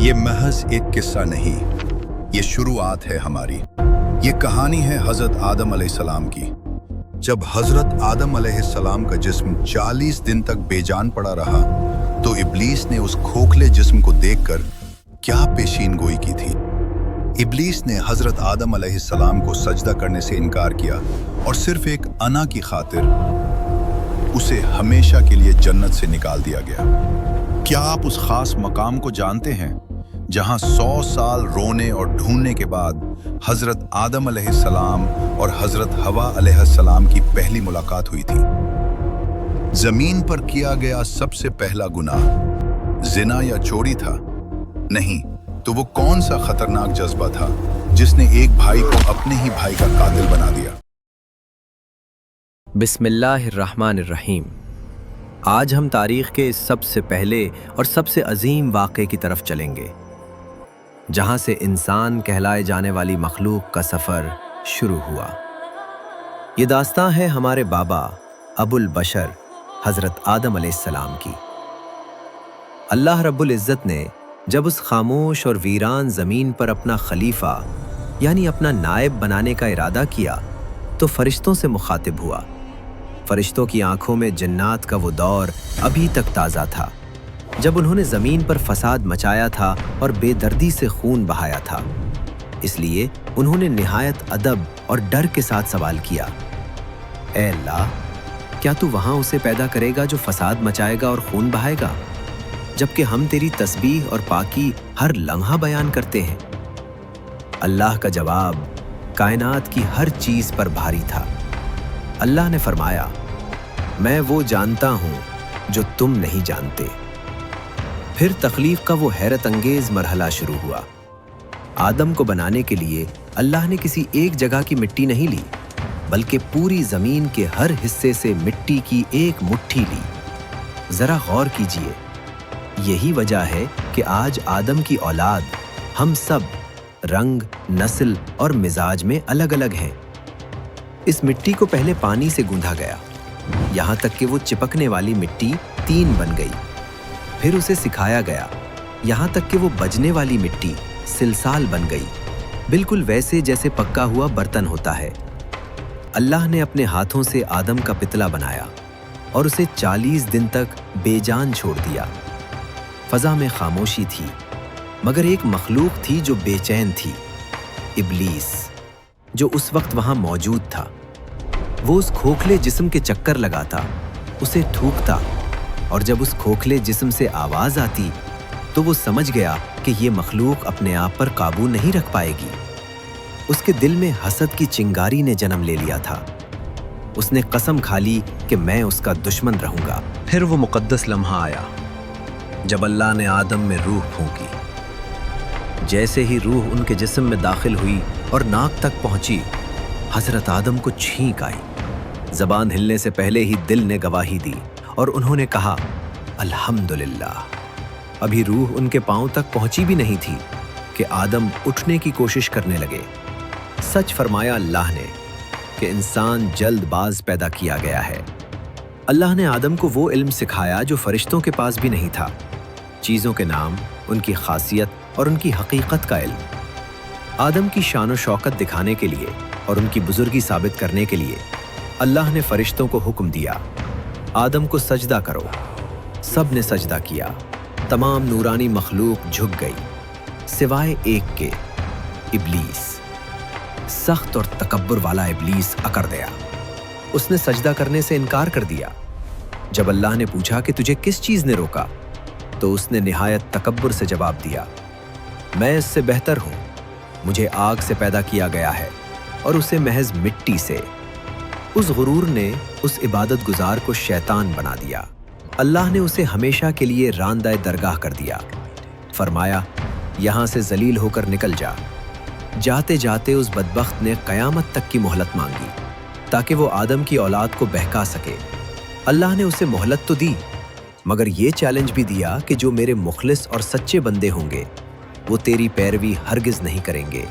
یہ محض ایک قصہ نہیں، یہ شروعات ہے ہماری۔ یہ کہانی ہے حضرت آدم علیہ السلام کی۔ جب حضرت آدم علیہ السلام کا جسم 40 دن تک بے جان پڑا رہا تو ابلیس نے اس کھوکھلے جسم کو دیکھ کر کیا پیشین گوئی کی تھی۔ ابلیس نے حضرت آدم علیہ السلام کو سجدہ کرنے سے انکار کیا اور صرف ایک انا کی خاطر اسے ہمیشہ کے لیے جنت سے نکال دیا گیا۔ کیا آپ اس خاص مقام کو جانتے ہیں جہاں 100 سال رونے اور ڈھونڈنے کے بعد حضرت آدم علیہ السلام اور حضرت حوا علیہ السلام کی پہلی ملاقات ہوئی تھی؟ زمین پر کیا گیا سب سے پہلا گناہ زنا یا چوری تھا؟ نہیں، تو وہ کون سا خطرناک جذبہ تھا جس نے ایک بھائی کو اپنے ہی بھائی کا قاتل بنا دیا؟ بسم اللہ الرحمن الرحیم۔ آج ہم تاریخ کے اس سب سے پہلے اور سب سے عظیم واقعے کی طرف چلیں گے جہاں سے انسان کہلائے جانے والی مخلوق کا سفر شروع ہوا۔ یہ داستاں ہے ہمارے بابا ابو البشر حضرت آدم علیہ السلام کی۔ اللہ رب العزت نے جب اس خاموش اور ویران زمین پر اپنا خلیفہ یعنی اپنا نائب بنانے کا ارادہ کیا تو فرشتوں سے مخاطب ہوا۔ فرشتوں کی آنکھوں میں جنات کا وہ دور ابھی تک تازہ تھا جب انہوں نے زمین پر فساد مچایا تھا اور بے دردی سے خون بہایا تھا۔ اس لیے انہوں نے نہایت ادب اور ڈر کے ساتھ سوال کیا، اے اللہ، کیا تو وہاں اسے پیدا کرے گا جو فساد مچائے گا اور خون بہائے گا، جبکہ ہم تیری تسبیح اور پاکی ہر لمحہ بیان کرتے ہیں؟ اللہ کا جواب کائنات کی ہر چیز پر بھاری تھا۔ اللہ نے فرمایا، میں وہ جانتا ہوں جو تم نہیں جانتے۔ پھر تخلیق کا وہ حیرت انگیز مرحلہ شروع ہوا۔ آدم کو بنانے کے لیے اللہ نے کسی ایک جگہ کی مٹی نہیں لی بلکہ پوری زمین کے ہر حصے سے مٹی کی ایک مٹھی لی۔ ذرا غور کیجئے، یہی وجہ ہے کہ آج آدم کی اولاد ہم سب رنگ، نسل اور مزاج میں الگ الگ ہیں۔ اس مٹی کو پہلے پانی سے گوندھا گیا یہاں تک کہ وہ چپکنے والی مٹی طین بن گئی، پھر اسے سکھایا گیا یہاں تک کہ وہ بجنے والی مٹی سلسال بن گئی، بالکل ویسے جیسے پکا ہوا برتن ہوتا ہے۔ اللہ نے اپنے ہاتھوں سے آدم کا پتلا بنایا اور اسے 40 دن تک بے جان چھوڑ دیا۔ فضا میں خاموشی تھی مگر ایک مخلوق تھی جو بے چین تھی، ابلیس، جو اس وقت وہاں موجود تھا۔ وہ اس کھوکھلے جسم کے چکر لگاتا، اسے تھوکتا، اور جب اس کھوکھلے جسم سے آواز آتی تو وہ سمجھ گیا کہ یہ مخلوق اپنے آپ پر قابو نہیں رکھ پائے گی۔ اس کے دل میں حسد کی چنگاری نے جنم لے لیا تھا۔ اس نے قسم کھا لی کہ میں اس کا دشمن رہوں گا۔ پھر وہ مقدس لمحہ آیا جب اللہ نے آدم میں روح پھونکی۔ جیسے ہی روح ان کے جسم میں داخل ہوئی اور ناک تک پہنچی، حضرت آدم کو چھینک آئی۔ زبان ہلنے سے پہلے ہی دل نے گواہی دی اور انہوں نے کہا، الحمدللہ۔ ابھی روح ان کے پاؤں تک پہنچی بھی نہیں تھی کہ آدم اٹھنے کی کوشش کرنے لگے۔ سچ فرمایا اللہ نے کہ انسان جلد باز پیدا کیا گیا ہے۔ اللہ نے آدم کو وہ علم سکھایا جو فرشتوں کے پاس بھی نہیں تھا، چیزوں کے نام، ان کی خاصیت اور ان کی حقیقت کا علم۔ آدم کی شان و شوکت دکھانے کے لیے اور ان کی بزرگی ثابت کرنے کے لیے اللہ نے فرشتوں کو حکم دیا، آدم کو سجدہ کرو۔ سب نے سجدہ کیا، تمام نورانی مخلوق جھک گئی سوائے ایک کے، ابلیس۔ سخت اور تکبر والا ابلیس اکڑ گیا، اس نے سجدہ کرنے سے انکار کر دیا۔ جب اللہ نے پوچھا کہ تجھے کس چیز نے روکا تو اس نے نہایت تکبر سے جواب دیا، میں اس سے بہتر ہوں، مجھے آگ سے پیدا کیا گیا ہے اور اسے محض مٹی سے۔ اس غرور نے اس عبادت گزار کو شیطان بنا دیا۔ اللہ نے اسے ہمیشہ کے لیے راندہ درگاہ کر دیا۔ فرمایا، یہاں سے ذلیل ہو کر نکل جا۔ جاتے جاتے اس بدبخت نے قیامت تک کی مہلت مانگی تاکہ وہ آدم کی اولاد کو بہکا سکے۔ اللہ نے اسے مہلت تو دی مگر یہ چیلنج بھی دیا کہ جو میرے مخلص اور سچے بندے ہوں گے وہ تیری پیروی ہرگز نہیں کریں گے۔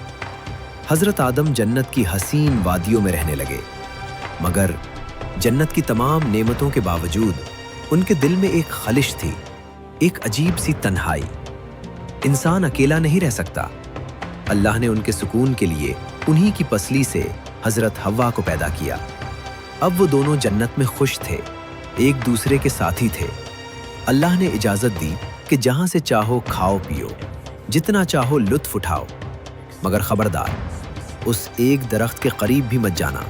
حضرت آدم جنت کی حسین وادیوں میں رہنے لگے مگر جنت کی تمام نعمتوں کے باوجود ان کے دل میں ایک خلش تھی، ایک عجیب سی تنہائی۔ इंसान अकेला नहीं रह सकता। अल्लाह ने उनके सुकून के लिए उन्हीं की पसली से हजरत हव्वा को पैदा किया। अब वो दोनों जन्नत में खुश थे, एक दूसरे के साथी थे। अल्लाह ने इजाज़त दी कि जहां से चाहो खाओ पियो, जितना चाहो लुत्फ उठाओ, मगर खबरदार उस एक दरख्त के करीब भी मत जाना,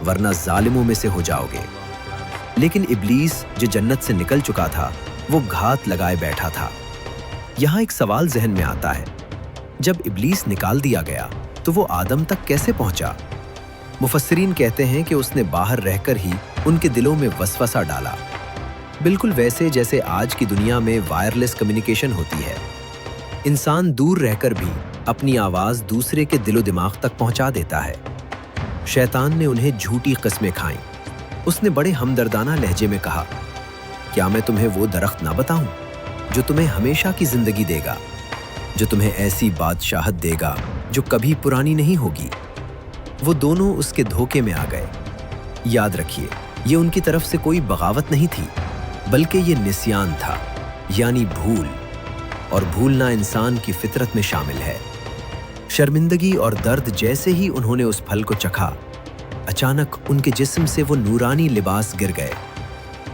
वरना जालिमों में से हो जाओगे। लेकिन इब्लीस जो जन्नत से निकल चुका था, वो घात लगाए बैठा था। यहाँ एक सवाल जहन में आता है, जब इब्लीस निकाल दिया गया तो वो आदम तक कैसे पहुंचा? मुफस्सिरीन कहते हैं कि उसने बाहर रहकर ही उनके दिलों में वसवसा डाला, बिल्कुल वैसे जैसे आज की दुनिया में वायरलेस कम्युनिकेशन होती है। इंसान दूर रहकर भी अपनी आवाज़ दूसरे के दिलो दिमाग तक पहुंचा देता है। शैतान ने उन्हें झूठी कस्में खाईं। उसने बड़े हमदर्दाना लहजे में कहा, क्या मैं तुम्हें वो दरख्त ना बताऊं जो तुम्हें हमेशा की जिंदगी देगा, जो तुम्हें ऐसी बादशाहत देगा जो कभी पुरानी नहीं होगी। वो दोनों उसके धोखे में आ गए। याद रखिए, ये उनकी तरफ से कोई बगावत नहीं थी, बल्कि ये निस्यान था, यानी भूल, और भूलना इंसान की फितरत में शामिल है। शर्मिंदगी और दर्द जैसे ही उन्होंने उस फल को चखा, अचानक उनके जिस्म से वो नूरानी लिबास गिर गए।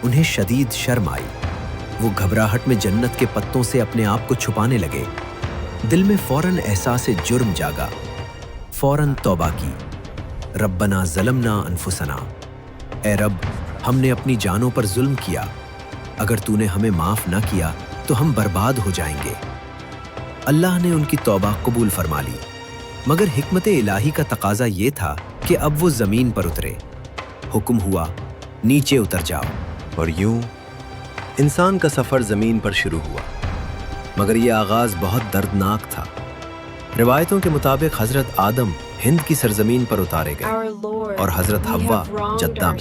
उन्हें शदीद शर्म आई। वो घबराहट में जन्नत के पत्तों से अपने आप को छुपाने लगे। दिल में फौरन एहसास जुर्म जागा। फौरन तौबा की, रब्बना ज़लमना अनफुसना, ए रब, हमने अपनी जानों पर जुल्म किया। अगर तूने हमें माफ़ न किया तो हम बर्बाद हो जाएंगे। अल्लाह ने उनकी तौबा कबूल फरमा ली, मगर हिकमत इलाही का तकाजा ये था कि अब वो ज़मीन पर उतरे। हुक्म हुआ, नीचे उतर जाओ। और यूं इंसान का सफ़र ज़मीन पर शुरू हुआ, मगर ये आगाज़ बहुत दर्दनाक था। रिवायतों के मुताबिक हज़रत आदम हिंद की सरजमीन पर उतारे गए और हज़रत हव्वा जद्दा में।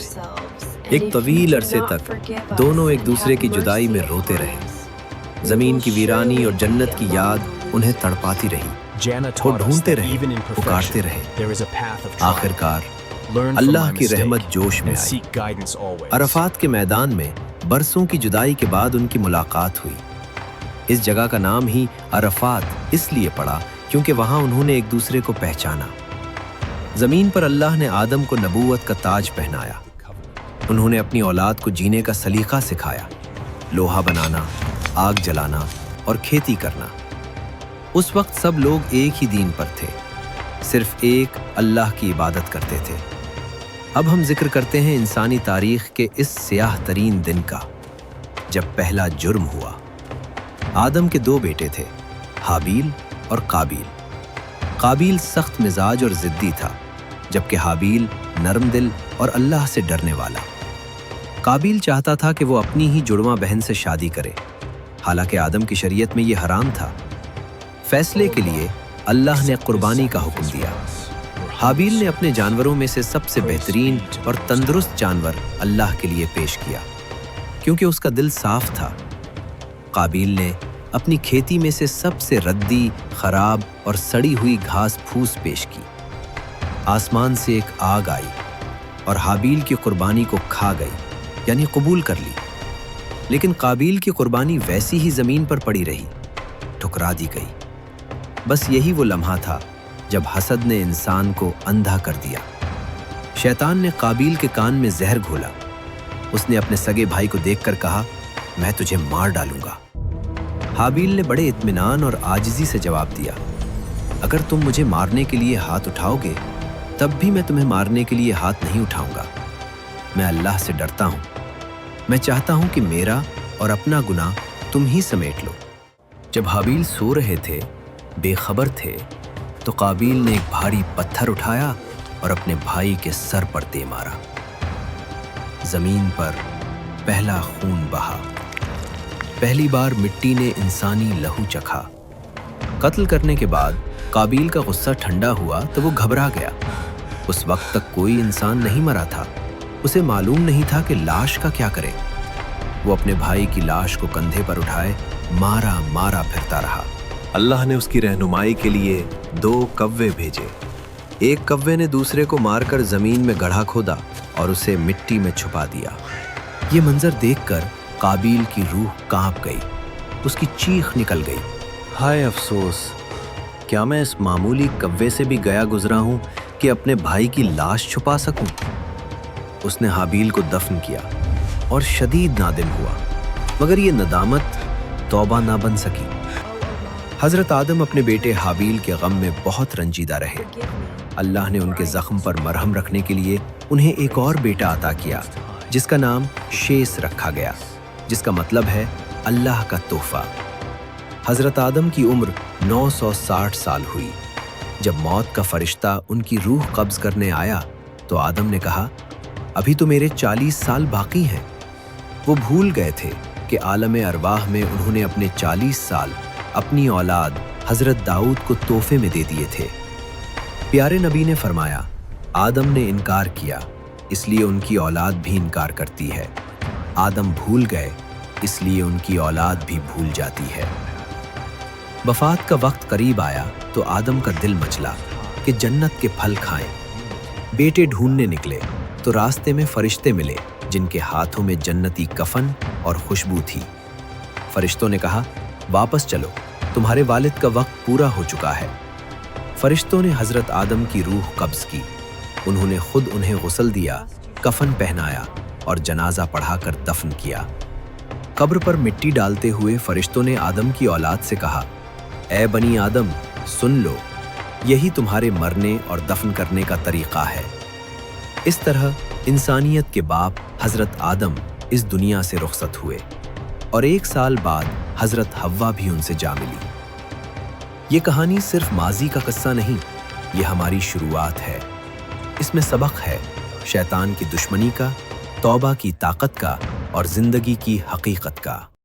एक तवील अरसे तक दोनों एक दूसरे की जुदाई में रोते रहे। ज़मीन की वीरानी और जन्नत की याद उन्हें तड़पाती रही। वो ढूंढते रहे, पुकारते रहे। आखिरकार अल्लाह की रहमत जोश में आई। अरफात के मैदान में बरसों की जुदाई के बाद उनकी मुलाकात हुई। इस जगह का नाम ही अरफात इसलिए पड़ा क्योंकि वहां उन्होंने एक दूसरे को पहचाना। जमीन पर अल्लाह ने आदम को नबूवत का ताज पहनाया। उन्होंने अपनी औलाद को जीने का सलीका सिखाया, लोहा बनाना, आग जलाना और खेती करना। उस वक्त सब लोग एक ही दीन पर थे, सिर्फ एक अल्लाह की इबादत करते थे। अब हम जिक्र करते हैं इंसानी तारीख के इस स्याह तरीन दिन का, जब पहला जुर्म हुआ। आदम के दो बेटे थे, हाबील और काबील। काबील सख्त मिजाज और जिद्दी था, जबकि हाबील नरम दिल और अल्लाह से डरने वाला। काबील चाहता था कि वो अपनी ही जुड़वा बहन से शादी करे, हालांकि आदम की शरीयत में ये हराम था। फैसले के लिए अल्लाह ने कुर्बानी का हुक्म दिया। हाबील ने अपने जानवरों में से सबसे बेहतरीन और तंदुरुस्त जानवर अल्लाह के लिए पेश किया, क्योंकि उसका दिल साफ था। काबील ने अपनी खेती में से सबसे रद्दी, खराब और सड़ी हुई घास फूस पेश की। आसमान से एक आग आई और हाबील की कुर्बानी को खा गई, यानी कबूल कर ली। लेकिन काबील की कुर्बानी वैसी ही जमीन पर पड़ी रही, ठुकरा दी गई। बस यही वो लम्हा था जब हसद ने इंसान को अंधा कर दिया। शैतान ने काबील के कान में जहर घोला। उसने अपने सगे भाई को देखकर कहा, मैं तुझे मार डालूंगा। हाबील ने बड़े इत्मीनान और आजिज़ी से जवाब दिया, अगर तुम मुझे मारने के लिए हाथ उठाओगे तब भी मैं तुम्हें मारने के लिए हाथ नहीं उठाऊंगा। मैं अल्लाह से डरता हूं। मैं चाहता हूं कि मेरा और अपना गुनाह तुम ही समेट लो। जब हाबील सो रहे थे, बेखबर थे, तो काबील ने एक भारी पत्थर उठाया और अपने भाई के सर पर दे मारा। जमीन पर पहला खून बहा। पहली बार मिट्टी ने इंसानी लहू चखा। कत्ल करने के बाद काबील का गुस्सा ठंडा हुआ तो वो घबरा गया। उस वक्त तक कोई इंसान नहीं मरा था। उसे मालूम नहीं था कि लाश का क्या करे। वो अपने भाई की लाश को कंधे पर उठाए मारा मारा फिरता रहा। अल्लाह ने उसकी रहनुमाई के लिए 2 कव्वे भेजे। एक कव्वे ने दूसरे को मारकर जमीन में गड्ढा खोदा और उसे मिट्टी में छुपा दिया। ये मंजर देखकर काबील की रूह कांप गई। उसकी चीख निकल गई। हाय अफसोस, क्या मैं इस मामूली कव्वे से भी गया गुजरा हूं कि अपने भाई की लाश छुपा सकूं? उसने हाबील को दफन किया और शदीद नादिम हुआ, मगर ये नदामत तौबा ना बन सकी। हजरत आदम अपने बेटे हाबील के गम में बहुत रंजीदा रहे। अल्लाह ने उनके जख्म पर मरहम रखने के लिए उन्हें एक और बेटा अता किया, जिसका नाम शेस रखा गया, जिसका मतलब है अल्लाह का तोहफा। हजरत आदम की उम्र 960 साल हुई। जब मौत का फरिश्ता उनकी रूह कब्ज करने आया तो आदम ने कहा, अभी तो मेरे 40 साल बाकी हैं। वो भूल गए थे कि आलम अरवाह में उन्होंने अपने 40 साल अपनी औलाद हजरत दाऊद को तोहफे में दे दिए थे। प्यारे नबी ने फरमाया, आदम ने इनकार किया, इसलिए उनकी औलाद भी इनकार करती है। आदम भूल गए, इसलिए उनकी औलाद भी भूल जाती है। वफात का वक्त करीब आया तो आदम का दिल मचला कि जन्नत के फल खाएं। बेटे ढूंढने निकले तो रास्ते में फरिश्ते मिले, जिनके हाथों में जन्नती कफन और खुशबू थी। फरिश्तों ने कहा, वापस चलो, तुम्हारे वालिद का वक्त पूरा हो चुका है। फरिश्तों ने हजरत आदम की रूह कब्ज की। उन्होंने खुद उन्हें गुस्ल दिया, कफन पहनाया और जनाजा पढ़ाकर दफन किया। कब्र पर मिट्टी डालते हुए फरिश्तों ने आदम की औलाद से कहा, ए बनी आदम, सुन लो, यही तुम्हारे मरने और दफन करने का तरीका है। इस तरह इंसानियत के बाप हजरत आदम इस दुनिया से रुखसत हुए और 1 साल बाद हजरत हव्वा भी उनसे जा मिली। ये कहानी सिर्फ माजी का किस्सा नहीं, ये हमारी शुरुआत है। इसमें सबक है शैतान की दुश्मनी का, तौबा की ताकत का और जिंदगी की हकीकत का।